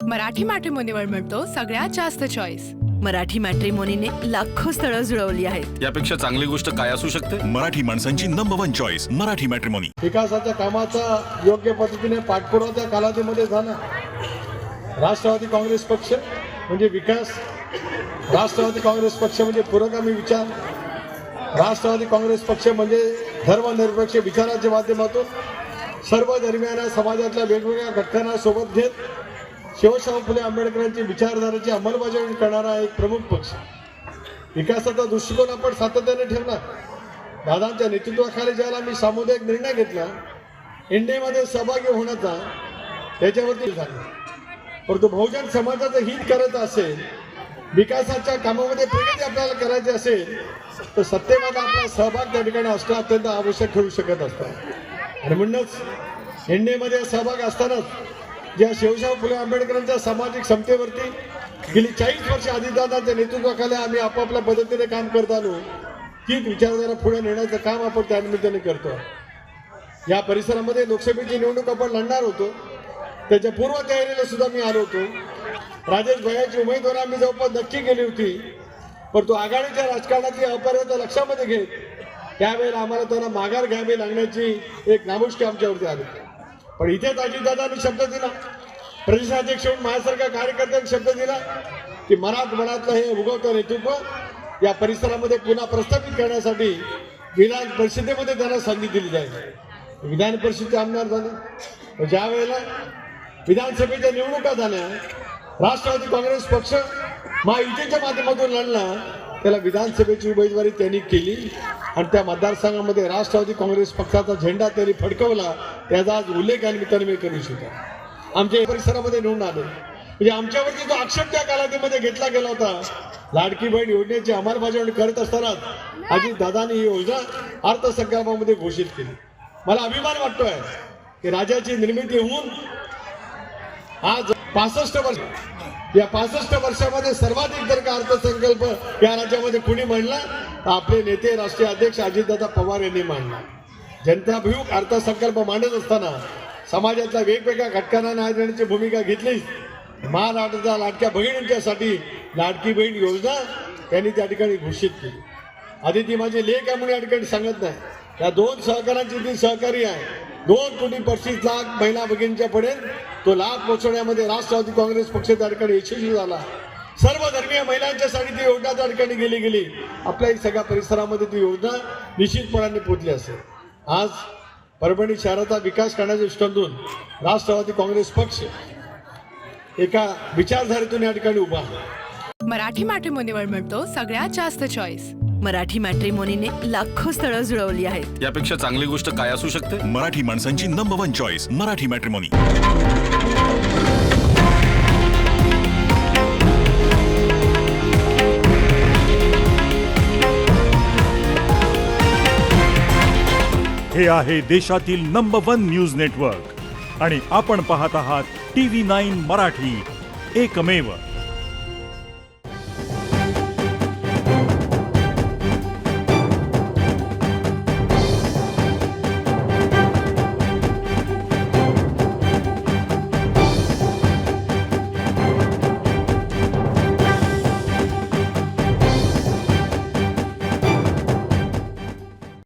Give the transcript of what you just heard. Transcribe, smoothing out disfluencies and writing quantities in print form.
मराठी मॅट्रिमोनीवर मिळतो सगळ्यात जास्त चॉईस। मराठी मॅट्रिमोनीने लाखो स्थळं जुळवली आहेत। यापेक्षा चांगली गोष्ट काय असू शकते? मराठी माणसांची नंबर 1 चॉईस मराठी मॅट्रिमोनी। विकासाच्या कामाचा योग्य पद्धतीने पाठपुरावा त्या कालावधीमध्ये झाला। राष्ट्रवादी काँग्रेस पक्ष म्हणजे विकास, राष्ट्रवादी काँग्रेस पक्ष म्हणजे पुरोगामी विचार, राष्ट्रवादी काँग्रेस पक्ष म्हणजे धर्मनिरपेक्ष विचाराच्या माध्यमातून सर्व धर्मियांना समाजातल्या वेगवेगळ्या घटकांना सोबत घेत शिवशाहू फुले आंबेडकरांची विचारधाराची अंमलबजावणी करणारा एक प्रमुख पक्ष। विकासाचा दृष्टिकोन आपण सातत्याने ठेवला। दादांच्या नेतृत्वाखाली ज्याला मी सामुदायिक निर्णय घेतला एनडीएमध्ये सहभागी होण्याचा, त्याच्यावरती झाला। परंतु बहुजन समाजाचं हित करत असेल, विकासाच्या कामामध्ये प्रगती आपल्याला करायची असेल तर सत्तेमध्ये आपला सहभाग त्या ठिकाणी असणं अत्यंत आवश्यक ठरू शकत असतं। आणि म्हणूनच एनडीएमध्ये सहभाग असतानाच ज्या शिवशाहू फुले आंबेडकरांच्या सामाजिक समतेवरती गेली 40 वर्ष अजितदादांच्या नेतृत्वाखाली आम्ही आपापल्या पद्धतीने काम करत आलो, तीच विचारधारा पुढे नेण्याचं काम आपण त्या निमित्ताने करतो। या परिसरामध्ये लोकसभेची निवडणूक आपण लढणार होतो, त्याच्या पूर्व तयारीला सुद्धा मी आलो होतो। राजेश भैयाची उमेदवार आम्ही जवळपास नक्की केली होती, परंतु आघाडीच्या राजकारणाची अपरिवर्तन लक्षामध्ये घेत त्यावेळेला आम्हाला त्यांना माघार घ्यावी लागण्याची एक नामुष्की आमच्यावरती आली। पण इथेच अजितदादांनी शब्द दिला, प्रदेशाध्यक्ष म्हणून माझ्यासारख्या कार्यकर्त्यांनी शब्द दिला की मराठवाड्यातलं हे उगवतं नेतृत्व या परिसरामध्ये पुन्हा प्रस्थापित करण्यासाठी विधान परिषदेमध्ये त्यांना संधी दिली जाईल। विधान परिषदेचे आमदार झाले। ज्या वेळेला विधानसभेच्या निवडणुका झाल्या, राष्ट्रवादी काँग्रेस पक्ष महायुतीच्या माध्यमातून लढला, त्याला विधानसभेची उमेदवारी त्यांनी केली आणि त्या मतदारसंघामध्ये राष्ट्रवादी काँग्रेस पक्षाचा झेंडा त्यांनी फडकवला। त्याचा आज उल्लेख या निमित्ताने मी करू इच्छितो। आमच्या परिसरामध्ये निवडून आले म्हणजे आमच्यावरती जो आक्षेप त्या कालावधीमध्ये घेतला गेला होता, लाडकी बहीण योजनेची अंमलबजावणी करत असतानाच अजितदादांनी ही योजना अर्थसंकल्पामध्ये घोषित केली। मला अभिमान वाटतोय की राज्याची निर्मिती होऊन आज 65 वर्ष, या 65 वर्षामध्ये सर्वाधिक जर का अर्थसंकल्प या राज्यामध्ये कुणी मांडला तर आपले नेते राष्ट्रीय अध्यक्ष अजितदादा पवार यांनी मांडला। जनताभिमुख अर्थसंकल्प मांडत असताना समाजातल्या वेगवेगळ्या घटकांना न्याय देण्याची भूमिका घेतली। महाराष्ट्राच्या लाडक्या बहिणींच्यासाठी लाडकी बहीण योजना त्यांनी त्या ठिकाणी घोषित केली। आदिती माझी लेख आहे म्हणून या ठिकाणी सांगत नाही, या 2 सहकारांची ती सहकारी आहे। 2,35,00,000 महिला भगिनींच्या पर्यंत तो लाभ पोहोचवण्यामध्ये राष्ट्रवादी काँग्रेस पक्ष त्या ठिकाणी यशस्वी झाला। सर्व धर्मीय महिलांच्यासाठी ती योजना त्या ठिकाणी गेली। आपल्याही सगळ्या परिसरामध्ये ती योजना निश्चितपणाने पोहोचली असेल। आज परभणी शहराचा विकास करण्याच्या दृष्टीतून राष्ट्रवादी काँग्रेस पक्ष एका विचारधारेतून या ठिकाणी उभा आहे। मराठी मॅट्रिमोनीवर मिळतो सगळ्यात जास्त चॉईस। मराठी मॅट्रिमोनीने लाखो स्थळं जुळवली आहेत। यापेक्षा चांगली गोष्ट काय असू शकते? मराठी माणसांची नंबर 1 चॉईस मराठी मॅट्रिमोनी। हे आहे देशातील नंबर 1 न्यूज नेटवर्क आणि आपण पाहत आहात TV9 मराठी, एकमेव।